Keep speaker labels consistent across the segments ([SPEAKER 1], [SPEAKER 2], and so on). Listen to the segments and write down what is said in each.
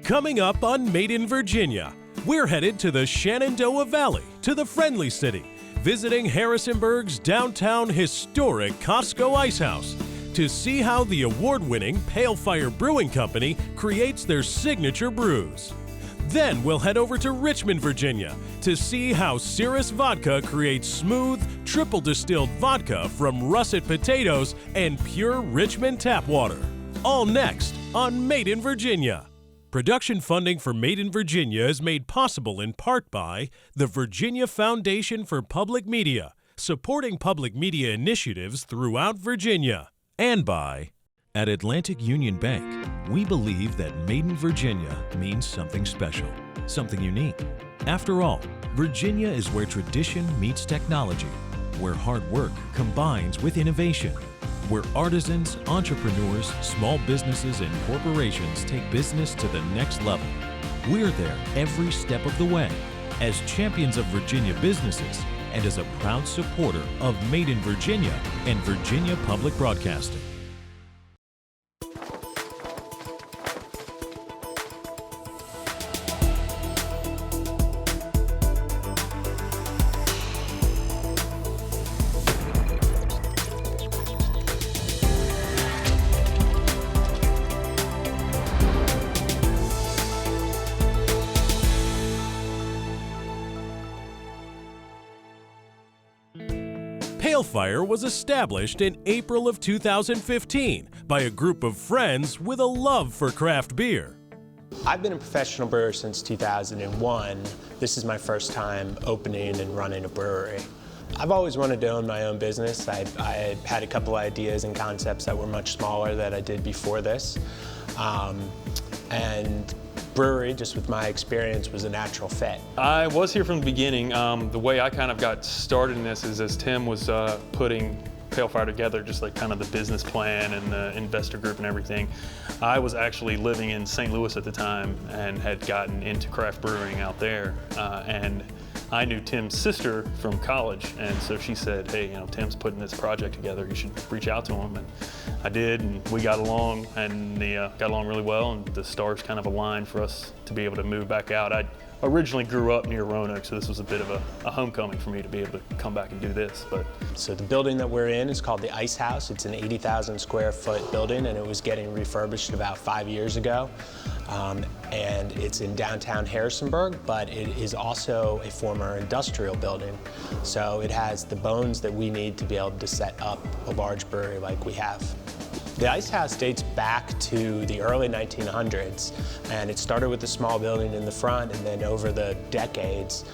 [SPEAKER 1] Coming up on Made in Virginia, we're headed to the Shenandoah Valley, to the Friendly City, visiting Harrisonburg's downtown historic Cassco Ice House to see how the award-winning Pale Fire Brewing Company creates their signature brews. Then we'll head over to Richmond, Virginia to see how Serous Vodka creates smooth, triple distilled vodka from russet potatoes and pure Richmond tap water. All next on Made in Virginia. Production funding for Made in Virginia is made possible in part by the Virginia Foundation for Public Media, supporting public media initiatives throughout Virginia, and by at Atlantic Union Bank, we believe that Made in Virginia means something special, something unique. After all, Virginia is where tradition meets technology, where hard work combines with innovation, where artisans, entrepreneurs, small businesses, and corporations take business to the next level. We're there every step of the way as champions of Virginia businesses and as a proud supporter of Made in Virginia and Virginia Public Broadcasting. Pale Fire was established in April of 2015 by a group of friends with a love for craft beer.
[SPEAKER 2] I've been a professional brewer since 2001. This is my first time opening and running a brewery. I've always wanted to own my own business. I had a couple ideas and concepts that were much smaller that I did before this. And brewery, just with my experience, was a natural fit.
[SPEAKER 3] I was here from the beginning. The way I kind of got started in this is as Tim was putting Pale Fire together, just like kind of the business plan and the investor group and everything. I was actually living in St. Louis at the time and had gotten into craft brewing out there. And I knew Tim's sister from college, and so she said, hey, you know, Tim's putting this project together, you should reach out to him. And I did, and we got along, and got along really well, and the stars kind of aligned for us to be able to move back out. I originally grew up near Roanoke, so this was a bit of a homecoming for me to be able to come back and do this.
[SPEAKER 2] So the building that we're in is called the Ice House. It's an 80,000 square foot building, and it was getting refurbished about 5 years ago. And it's in downtown Harrisonburg, but it is also a former industrial building. So it has the bones that we need to be able to set up a large brewery like we have. The Ice House dates back to the early 1900s, and it started with a small building in the front, and then over the decades,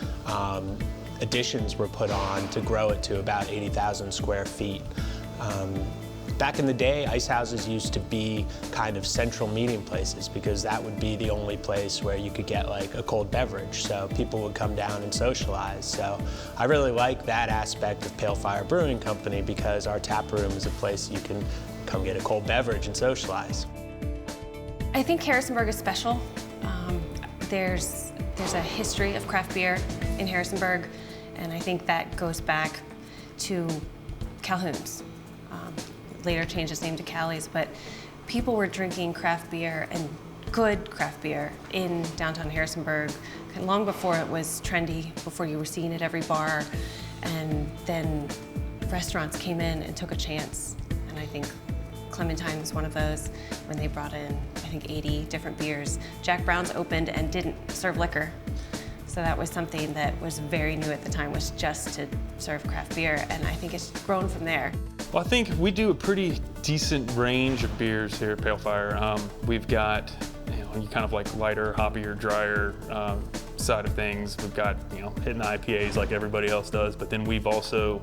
[SPEAKER 2] additions were put on to grow it to about 80,000 square feet. Back in the day, ice houses used to be kind of central meeting places because that would be the only place where you could get like a cold beverage, so people would come down and socialize. So I really like that aspect of Pale Fire Brewing Company because our tap room is a place you can come get a cold beverage and socialize.
[SPEAKER 4] I think Harrisonburg is special. There's a history of craft beer in Harrisonburg, and I think that goes back to Calhoun's. Later changed its name to Callie's, but people were drinking craft beer and good craft beer in downtown Harrisonburg long before it was trendy, before you were seeing it every bar, and then restaurants came in and took a chance, and I think Clementine was one of those when they brought in, I think, 80 different beers. Jack Brown's opened and didn't serve liquor. So that was something that was very new at the time, was just to serve craft beer, and I think it's grown from there.
[SPEAKER 3] Well, I think we do a pretty decent range of beers here at Pale Fire. We've got, kind of like lighter, hoppier, drier side of things. We've got, hitting the IPAs like everybody else does, but then we've also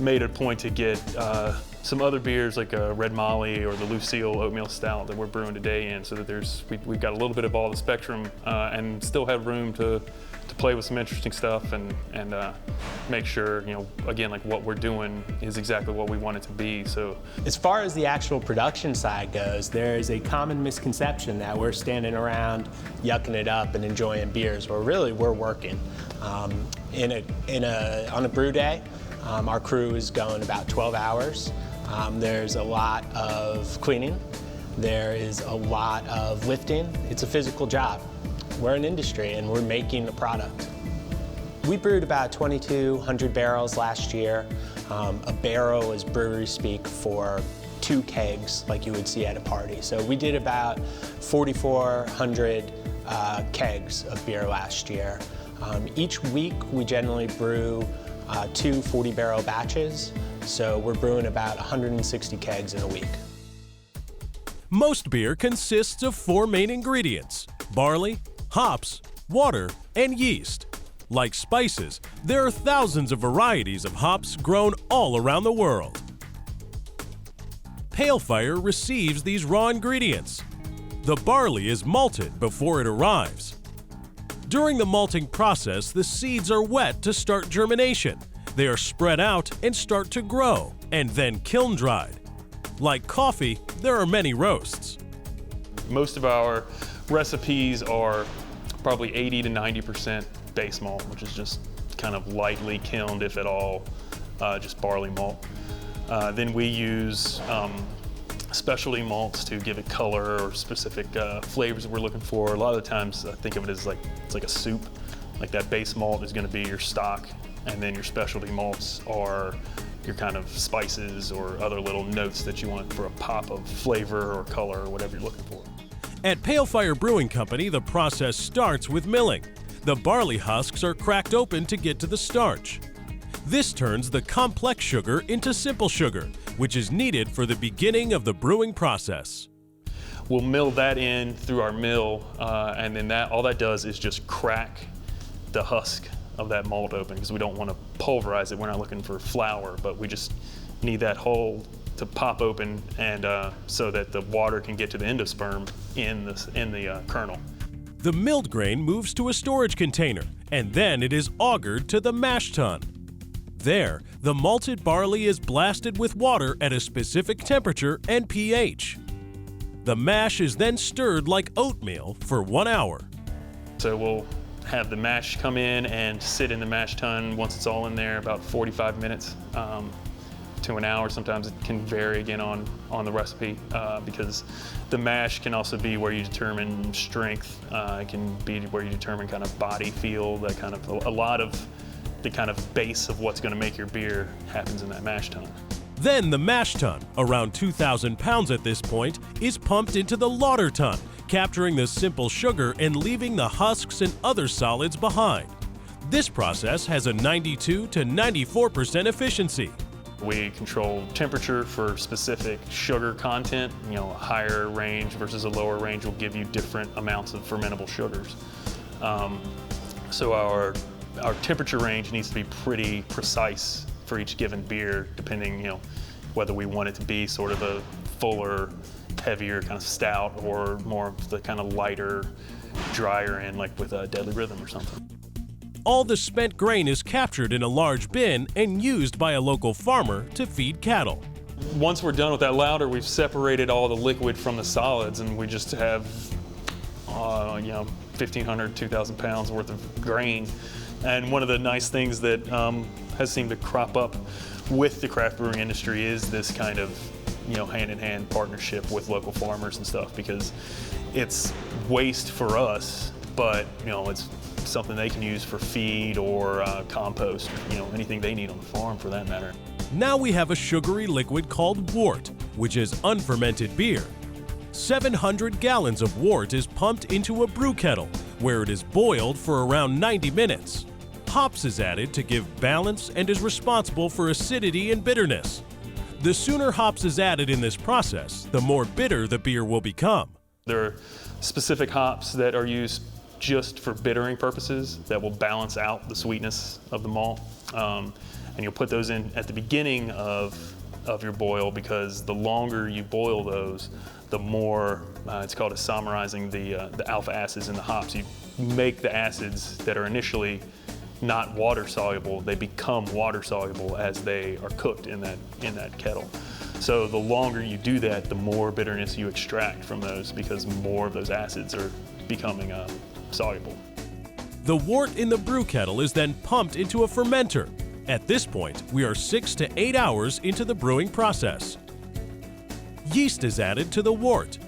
[SPEAKER 3] made a point to get some other beers like Red Molly or the Lucille Oatmeal Stout that we're brewing today in, so that we've got a little bit of all the spectrum and still have room to play with some interesting stuff and make sure, again, like what we're doing is exactly what we want it to be. So
[SPEAKER 2] as far as the actual production side goes, there is a common misconception that we're standing around yucking it up and enjoying beers, where really we're working. On a brew day, our crew is going about 12 hours. There's a lot of cleaning. There is a lot of lifting. It's a physical job. We're an industry and we're making a product. We brewed about 2,200 barrels last year. A barrel is brewery speak for 2 kegs like you would see at a party. So we did about 4,400 kegs of beer last year. Each week we generally brew 2 40-barrel batches, so we're brewing about 160 kegs in a week.
[SPEAKER 1] Most beer consists of 4 main ingredients: barley, hops, water, and yeast. Like spices, there are thousands of varieties of hops grown all around the world. Pale Fire receives these raw ingredients. The barley is malted before it arrives. During the malting process, the seeds are wet to start germination. They are spread out and start to grow, and then kiln dried. Like coffee, there are many roasts.
[SPEAKER 3] Most of our recipes are probably 80 to 90% base malt, which is just kind of lightly kilned, if at all, just barley malt. Then we use specialty malts to give it color or specific flavors that we're looking for. A lot of the times I think of it as like, it's like a soup. Like that base malt is gonna be your stock, and then your specialty malts are your kind of spices or other little notes that you want for a pop of flavor or color or whatever you're looking for.
[SPEAKER 1] At Pale Fire Brewing Company, the process starts with milling. The barley husks are cracked open to get to the starch. This turns the complex sugar into simple sugar, which is needed for the beginning of the brewing process.
[SPEAKER 3] We'll mill that in through our mill, and then all that does is just crack the husk of that malt open, because we don't want to pulverize it. We're not looking for flour, but we just need that hole to pop open, and so that the water can get to the endosperm in the kernel.
[SPEAKER 1] The milled grain moves to a storage container, and then it is augered to the mash tun. There, the malted barley is blasted with water at a specific temperature and pH. The mash is then stirred like oatmeal for 1 hour.
[SPEAKER 3] So we'll have the mash come in and sit in the mash tun once it's all in there, about 45 minutes to an hour. Sometimes it can vary again on the recipe, because the mash can also be where you determine strength. It can be where you determine kind of body feel, that kind of, a lot of the kind of base of what's going to make your beer happens in that mash tun.
[SPEAKER 1] Then the mash tun, around 2,000 pounds at this point, is pumped into the lauter tun, capturing the simple sugar and leaving the husks and other solids behind. This process has a 92 to 94% efficiency.
[SPEAKER 3] We control temperature for specific sugar content. You know, a higher range versus a lower range will give you different amounts of fermentable sugars. So our temperature range needs to be pretty precise for each given beer, depending, whether we want it to be sort of a fuller, heavier kind of stout, or more of the kind of lighter, drier end, like with a Deadly Rhythm or something.
[SPEAKER 1] All the spent grain is captured in a large bin and used by a local farmer to feed cattle.
[SPEAKER 3] Once we're done with that lauter, we've separated all the liquid from the solids, and we just have, 1,500, 2,000 pounds worth of grain. And one of the nice things that has seemed to crop up with the craft brewing industry is this kind of, hand-in-hand partnership with local farmers and stuff, because it's waste for us, but, it's something they can use for feed or compost, anything they need on the farm for that matter.
[SPEAKER 1] Now we have a sugary liquid called wort, which is unfermented beer. 700 gallons of wort is pumped into a brew kettle, where it is boiled for around 90 minutes. Hops is added to give balance and is responsible for acidity and bitterness. The sooner hops is added in this process, the more bitter the beer will become.
[SPEAKER 3] There are specific hops that are used just for bittering purposes that will balance out the sweetness of the malt. And you'll put those in at the beginning of your boil, because the longer you boil those, the more, it's called isomerizing the alpha acids in the hops. You make the acids that are initially not water soluble, they become water soluble as they are cooked in that kettle. So the longer you do that, the more bitterness you extract from those, because more of those acids are becoming soluble.
[SPEAKER 1] The wort in the brew kettle is then pumped into a fermenter. At this point, we are 6 to 8 hours into the brewing process. Yeast is added to the wort.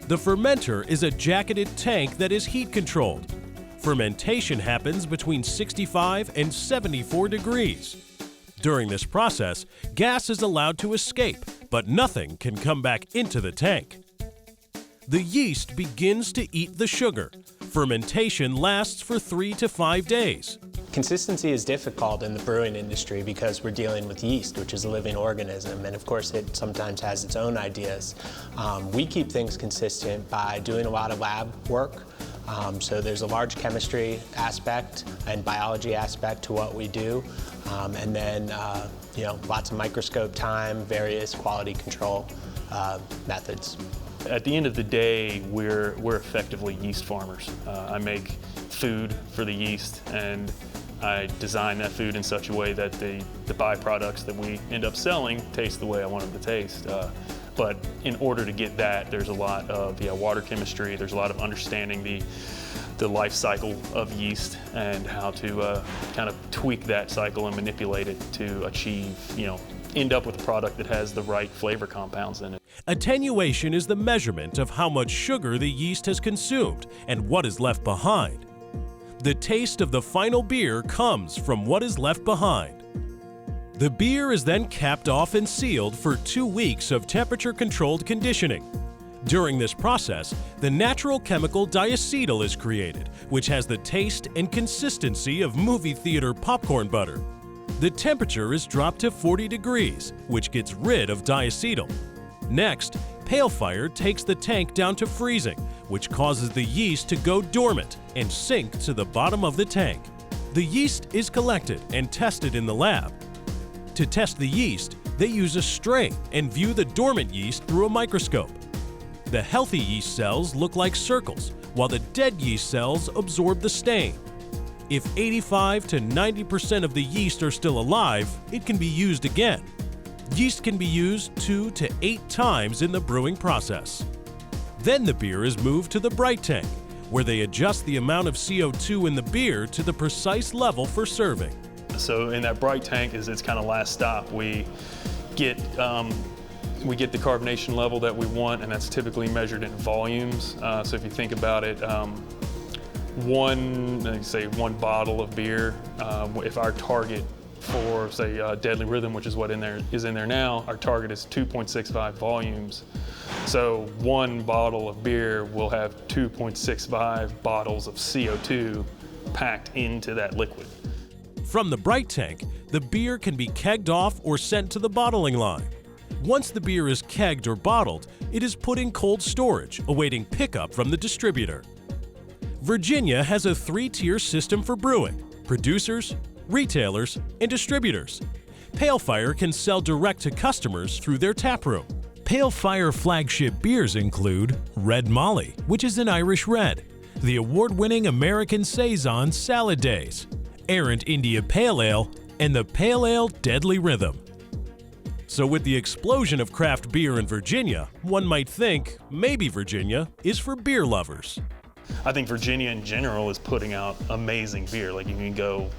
[SPEAKER 1] The fermenter is a jacketed tank that is heat controlled. Fermentation happens between 65 and 74 degrees. During this process, gas is allowed to escape, but nothing can come back into the tank. The yeast begins to eat the sugar. Fermentation lasts for 3 to 5 days.
[SPEAKER 2] Consistency is difficult in the brewing industry because we're dealing with yeast, which is a living organism, and of course it sometimes has its own ideas. We keep things consistent by doing a lot of lab work. So there's a large chemistry aspect and biology aspect to what we do, and then lots of microscope time, various quality control methods.
[SPEAKER 3] At the end of the day, we're effectively yeast farmers. I make food for the yeast, and I design that food in such a way that the byproducts that we end up selling taste the way I want them to taste. But in order to get that, there's a lot of water chemistry, there's a lot of understanding the life cycle of yeast and how to kind of tweak that cycle and manipulate it to achieve, end up with a product that has the right flavor compounds in it.
[SPEAKER 1] Attenuation is the measurement of how much sugar the yeast has consumed and what is left behind. The taste of the final beer comes from what is left behind. The beer is then capped off and sealed for 2 weeks of temperature-controlled conditioning. During this process, the natural chemical diacetyl is created, which has the taste and consistency of movie theater popcorn butter. The temperature is dropped to 40 degrees, which gets rid of diacetyl. Next, Pale Fire takes the tank down to freezing, which causes the yeast to go dormant and sink to the bottom of the tank. The yeast is collected and tested in the lab. To test the yeast, they use a strain and view the dormant yeast through a microscope. The healthy yeast cells look like circles, while the dead yeast cells absorb the stain. If 85 to 90% of the yeast are still alive, it can be used again. Yeast can be used 2 to 8 times in the brewing process. Then the beer is moved to the bright tank, where they adjust the amount of CO2 in the beer to the precise level for serving.
[SPEAKER 3] So in that bright tank is its kind of last stop. We get the carbonation level that we want, and that's typically measured in volumes. So if you think about it, one bottle of beer, if our target for, say, Deadly Rhythm, which is what is in there now, our target is 2.65 volumes. So one bottle of beer will have 2.65 bottles of CO2 packed into that liquid.
[SPEAKER 1] From the bright tank, the beer can be kegged off or sent to the bottling line. Once the beer is kegged or bottled, it is put in cold storage, awaiting pickup from the distributor. Virginia has a 3-tier system for brewing: producers, retailers, and distributors. Pale Fire can sell direct to customers through their taproom. Pale Fire flagship beers include Red Molly, which is an Irish red, the award-winning American Saison Salad Days, Errant India Pale Ale, and the Pale Ale Deadly Rhythm. So with the explosion of craft beer in Virginia, one might think maybe Virginia is for beer lovers.
[SPEAKER 3] I think Virginia in general is putting out amazing beer. Like, you can go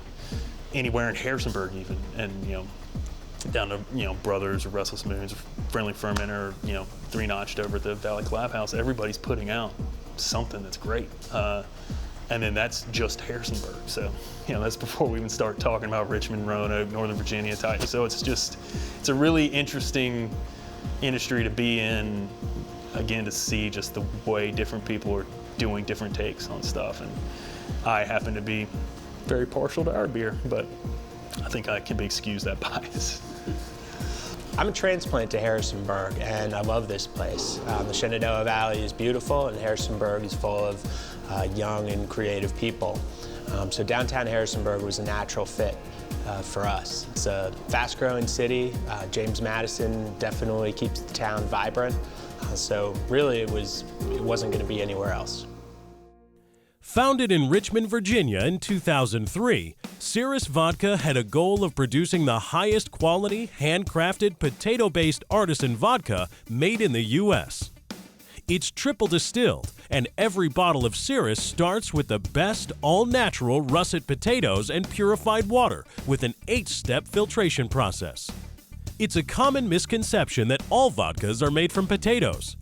[SPEAKER 3] anywhere in Harrisonburg even, and down to Brothers or Restless Moons, or Friendly Fermenter, or Three Notched over at the Valley Collab House. Everybody's putting out something that's great. And then that's just Harrisonburg. So, that's before we even start talking about Richmond, Roanoke, Northern Virginia type. So it's a really interesting industry to be in, again, to see just the way different people are doing different takes on stuff. And I happen to be very partial to our beer, but I think I can be excused that bias.
[SPEAKER 2] I'm a transplant to Harrisonburg, and I love this place. The Shenandoah Valley is beautiful, and Harrisonburg is full of young and creative people. So downtown Harrisonburg was a natural fit for us. It's a fast-growing city. James Madison definitely keeps the town vibrant. So really, it wasn't going to be anywhere else.
[SPEAKER 1] Founded in Richmond, Virginia in 2003, Serous Vodka had a goal of producing the highest quality, handcrafted, potato-based artisan vodka made in the U.S. It's triple distilled, and every bottle of Serous starts with the best all-natural russet potatoes and purified water with an 8-step filtration process. It's a common misconception that all vodkas are made from potatoes.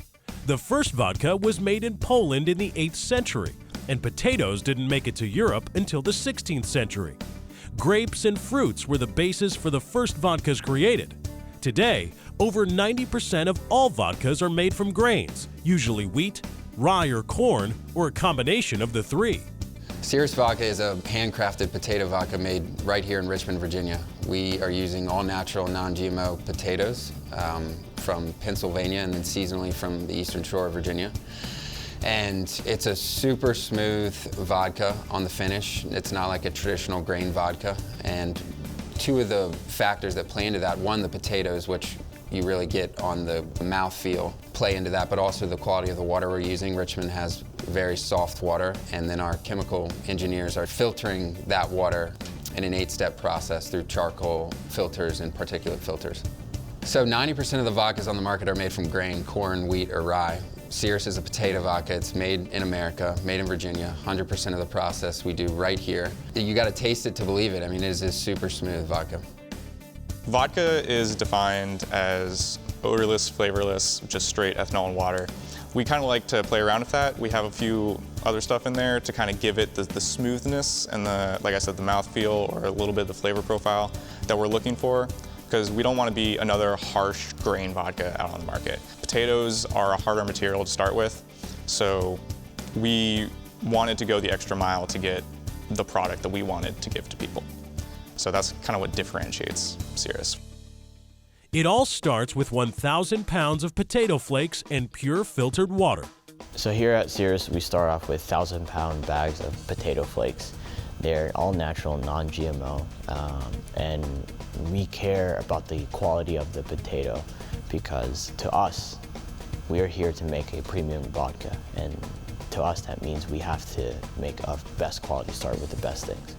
[SPEAKER 1] The first vodka was made in Poland in the 8th century, and potatoes didn't make it to Europe until the 16th century. Grapes and fruits were the basis for the first vodkas created. Today, over 90% of all vodkas are made from grains, usually wheat, rye or corn, or a combination of the three.
[SPEAKER 5] Serous Vodka is a handcrafted potato vodka made right here in Richmond, Virginia. We are using all-natural, non-GMO potatoes from Pennsylvania and then seasonally from the eastern shore of Virginia. And it's a super smooth vodka on the finish. It's not like a traditional grain vodka. And two of the factors that play into that, one, the potatoes, which you really get on the mouthfeel, play into that, but also the quality of the water we're using. Richmond has very soft water, and then our chemical engineers are filtering that water in an 8-step process through charcoal filters and particulate filters. So 90% of the vodkas on the market are made from grain, corn, wheat, or rye. Serous is a potato vodka. It's made in America, made in Virginia. 100% of the process we do right here. You gotta taste it to believe it. I mean, it is a super smooth vodka.
[SPEAKER 6] Vodka is defined as odorless, flavorless, just straight ethanol and water. We kind of like to play around with that. We have a few other stuff in there to kind of give it the smoothness and like I said, the mouthfeel or a little bit of the flavor profile that we're looking for, because we don't want to be another harsh grain vodka out on the market. Potatoes are a harder material to start with, so we wanted to go the extra mile to get the product that we wanted to give to people. So that's kind of what differentiates Serous.
[SPEAKER 1] It all starts with 1,000 pounds of potato flakes and pure filtered water.
[SPEAKER 7] So here at Serous, we start off with 1,000-pound bags of potato flakes. They're all natural, non-GMO, and we care about the quality of the potato because to us, we are here to make a premium vodka, and to us that means we have to make our best quality, start with the best things.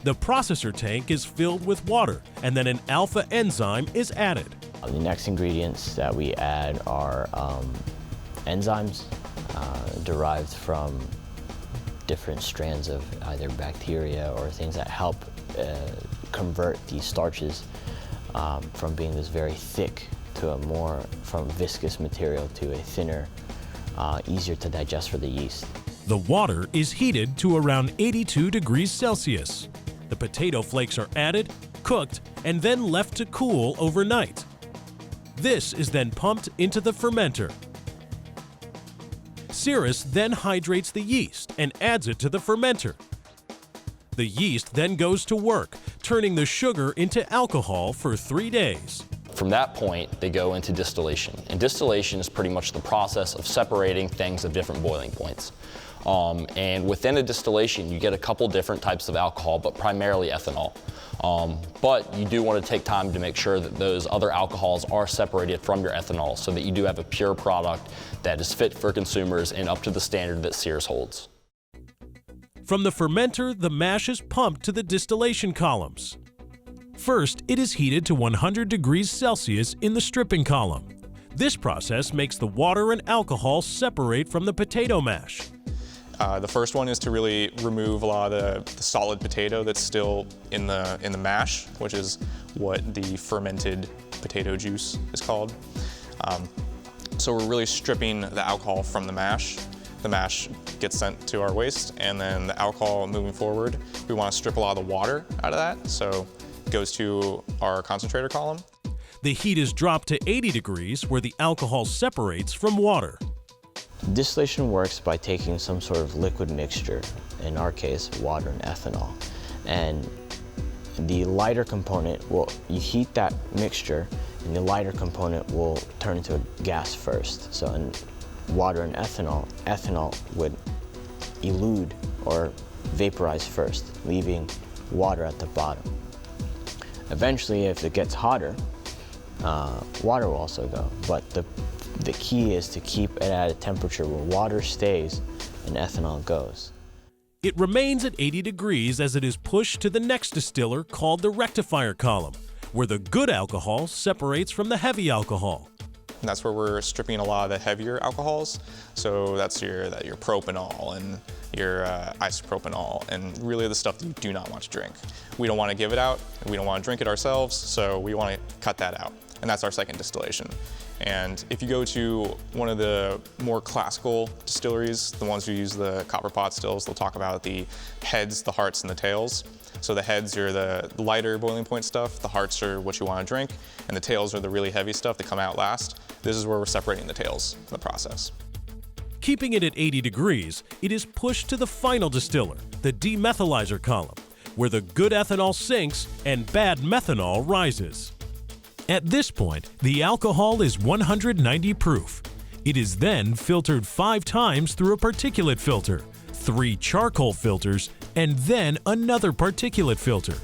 [SPEAKER 1] The processor tank is filled with water, and then an alpha enzyme is added.
[SPEAKER 7] The next ingredients that we add are enzymes derived from different strands of either bacteria or things that help convert these starches from being this very thick to a more from viscous material to a thinner, easier to digest for the yeast.
[SPEAKER 1] The water is heated to around 82 degrees Celsius. The potato flakes are added, cooked, and then left to cool overnight. This is then pumped into the fermenter. Serous then hydrates the yeast and adds it to the fermenter. The yeast then goes to work, turning the sugar into alcohol for 3 days.
[SPEAKER 8] From that point, they go into distillation. And distillation is pretty much the process of separating things of different boiling points. And within a distillation, you get a couple different types of alcohol, but primarily ethanol. But you do want to take time to make sure that those other alcohols are separated from your ethanol so that you do have a pure product that is fit for consumers and up to the standard that Serous holds.
[SPEAKER 1] From the fermenter, the mash is pumped to the distillation columns. First, it is heated to 100 degrees Celsius in the stripping column. This process makes the water and alcohol separate from the potato mash.
[SPEAKER 6] The first one is to really remove a lot of the solid potato that's still in the mash, which is what the fermented potato juice is called. So we're really stripping the alcohol from the mash. The mash gets sent to our waste, and then the alcohol moving forward, we want to strip a lot of the water out of that, so it goes to our concentrator column.
[SPEAKER 1] The heat is dropped to 80 degrees where the alcohol separates from water.
[SPEAKER 7] Distillation works by taking some sort of liquid mixture, in our case, water and ethanol. And the lighter component you heat that mixture, and the lighter component will turn into a gas first. So in water and ethanol would elude or vaporize first, leaving water at the bottom. Eventually, if it gets hotter, water will also go, but the key is to keep it at a temperature where water stays and ethanol goes.
[SPEAKER 1] It remains at 80 degrees as it is pushed to the next distiller called the Rectifier Column, where the good alcohol separates from the heavy alcohol.
[SPEAKER 6] And that's where we're stripping a lot of the heavier alcohols. So that's your propanol and your isopropanol, and really the stuff that you do not want to drink. We don't want to give it out, we don't want to drink it ourselves, so we want to cut that out. And that's our second distillation. And if you go to one of the more classical distilleries, the ones who use the copper pot stills, they'll talk about the heads, the hearts, and the tails. So the heads are the lighter boiling point stuff, the hearts are what you want to drink, and the tails are the really heavy stuff that come out last. This is where we're separating the tails in the process.
[SPEAKER 1] Keeping it at 80 degrees, it is pushed to the final distiller, the demethylizer column, where the good ethanol sinks and bad methanol rises. At this point, the alcohol is 190 proof. It is then filtered 5 times through a particulate filter, 3 charcoal filters, and then another particulate filter.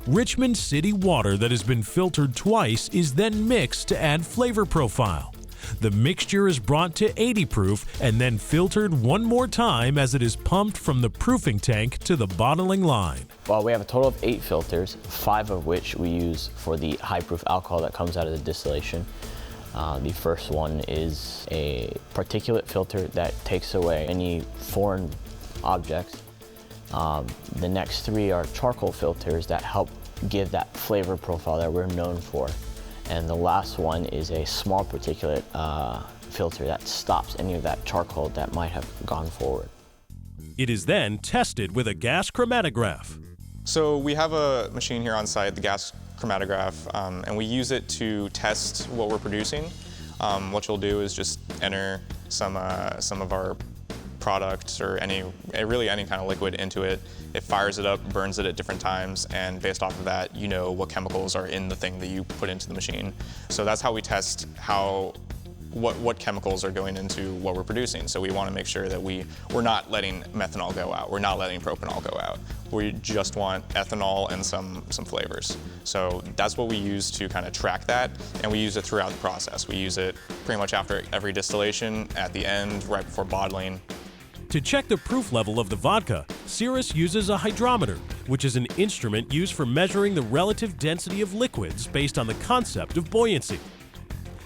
[SPEAKER 1] Richmond City water that has been filtered twice is then mixed to add flavor profile. The mixture is brought to 80 proof and then filtered one more time as it is pumped from the proofing tank to the bottling line.
[SPEAKER 7] Well, we have a total of 8 filters, 5 of which we use for the high proof alcohol that comes out of the distillation. The first one is a particulate filter that takes away any foreign objects. The next 3 are charcoal filters that help give that flavor profile that we're known for. And the last one is a small particulate filter that stops any of that charcoal that might have gone forward.
[SPEAKER 1] It is then tested with a gas chromatograph.
[SPEAKER 6] So we have a machine here on site, the gas chromatograph, and we use it to test what we're producing. What you'll do is just enter some of our products or really any kind of liquid into it. It fires it up, burns it at different times, and based off of that, you know what chemicals are in the thing that you put into the machine. So that's how we test what chemicals are going into what we're producing. So we want to make sure that we're not letting methanol go out, we're not letting propanol go out. We just want ethanol and some flavors. So that's what we use to kind of track that, and we use it throughout the process. We use it pretty much after every distillation, at the end, right before bottling.
[SPEAKER 1] To check the proof level of the vodka, Serous uses a hydrometer, which is an instrument used for measuring the relative density of liquids based on the concept of buoyancy.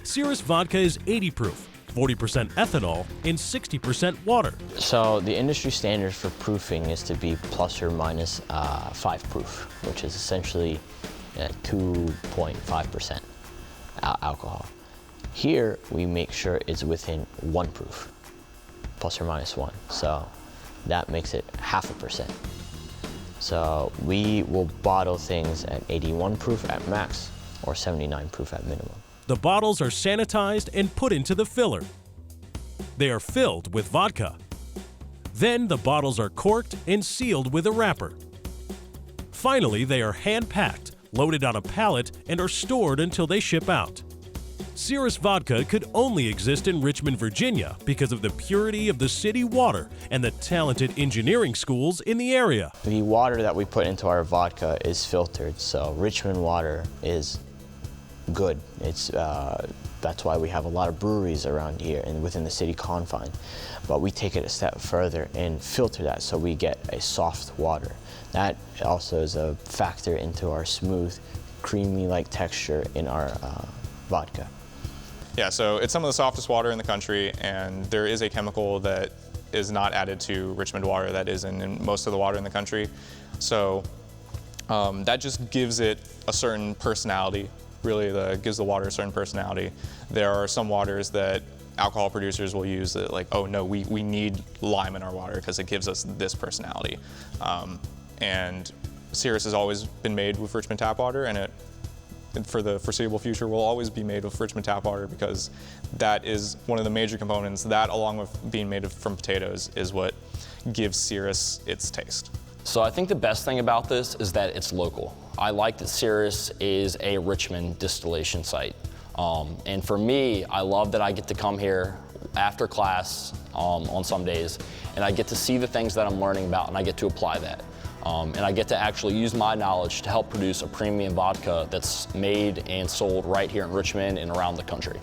[SPEAKER 1] Serous Vodka is 80 proof, 40% ethanol, and 60% water.
[SPEAKER 7] So the industry standard for proofing is to be plus or minus 5 proof, which is essentially 2.5% alcohol. Here, we make sure it's within 1 proof, plus or minus 1. So that makes it 0.5%. So we will bottle things at 81 proof at max or 79 proof at minimum.
[SPEAKER 1] The bottles are sanitized and put into the filler. They are filled with vodka. Then the bottles are corked and sealed with a wrapper. Finally, they are hand-packed, loaded on a pallet, and are stored until they ship out. Serous Vodka could only exist in Richmond, Virginia because of the purity of the city water and the talented engineering schools in the area.
[SPEAKER 7] The water that we put into our vodka is filtered, so Richmond water is good. That's why we have a lot of breweries around here and within the city confine. But we take it a step further and filter that so we get a soft water. That also is a factor into our smooth, creamy-like texture in our vodka.
[SPEAKER 6] Yeah, so it's some of the softest water in the country, and there is a chemical that is not added to Richmond water that is in most of the water in the country. So that just gives it a certain personality. Really gives the water a certain personality. There are some waters that alcohol producers will use that like, oh no, we need lime in our water because it gives us this personality. And Serous has always been made with Richmond tap water, and for the foreseeable future will always be made with Richmond tap water because that is one of the major components. That, along with being made from potatoes, is what gives Serous its taste.
[SPEAKER 8] So I think the best thing about this is that it's local. I like that Serous is a Richmond distillation site. And for me, I love that I get to come here after class on some days, and I get to see the things that I'm learning about, and I get to apply that. And I get to actually use my knowledge to help produce a premium vodka that's made and sold right here in Richmond and around the country.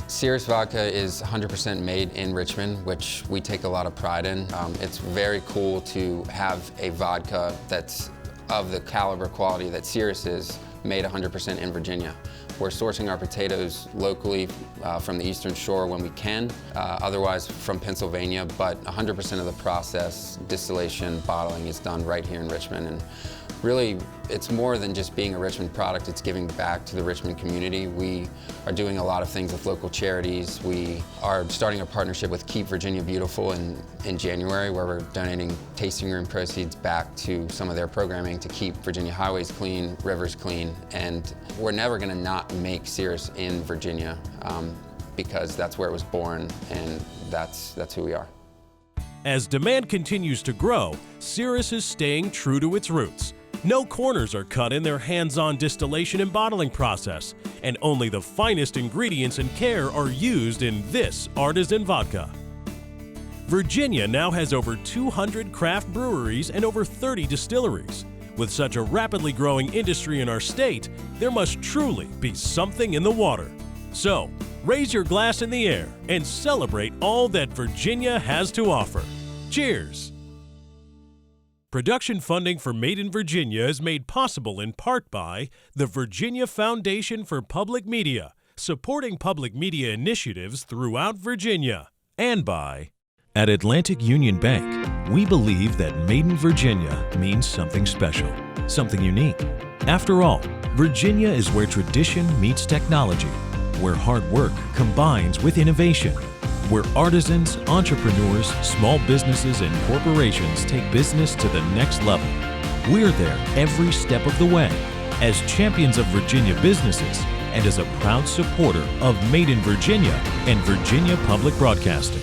[SPEAKER 5] Serous Vodka is 100% made in Richmond, which we take a lot of pride in. It's very cool to have a vodka that's of the caliber quality that Serous is, made 100% in Virginia. We're sourcing our potatoes locally from the Eastern Shore when we can, otherwise from Pennsylvania, but 100% of the process, distillation, bottling is done right here in Richmond, and Really, it's more than just being a Richmond product, it's giving back to the Richmond community. We are doing a lot of things with local charities. We are starting a partnership with Keep Virginia Beautiful in January, where we're donating tasting room proceeds back to some of their programming to keep Virginia highways clean, rivers clean, and we're never going to not make Cirrus in Virginia because that's where it was born, and that's who we are.
[SPEAKER 1] As demand continues to grow, Cirrus is staying true to its roots. No corners are cut in their hands-on distillation and bottling process, and only the finest ingredients and care are used in this artisan vodka. Virginia now has over 200 craft breweries and over 30 distilleries. With such a rapidly growing industry in our state, there must truly be something in the water. So, raise your glass in the air and celebrate all that Virginia has to offer. Cheers! Production funding for Made in Virginia is made possible in part by the Virginia Foundation for Public Media, supporting public media initiatives throughout Virginia, and by at Atlantic Union Bank, we believe that Made in Virginia means something special, something unique. After all, Virginia is where tradition meets technology, where hard work combines with innovation, where artisans, entrepreneurs, small businesses, and corporations take business to the next level. We're there every step of the way as champions of Virginia businesses and as a proud supporter of Made in Virginia and Virginia Public Broadcasting.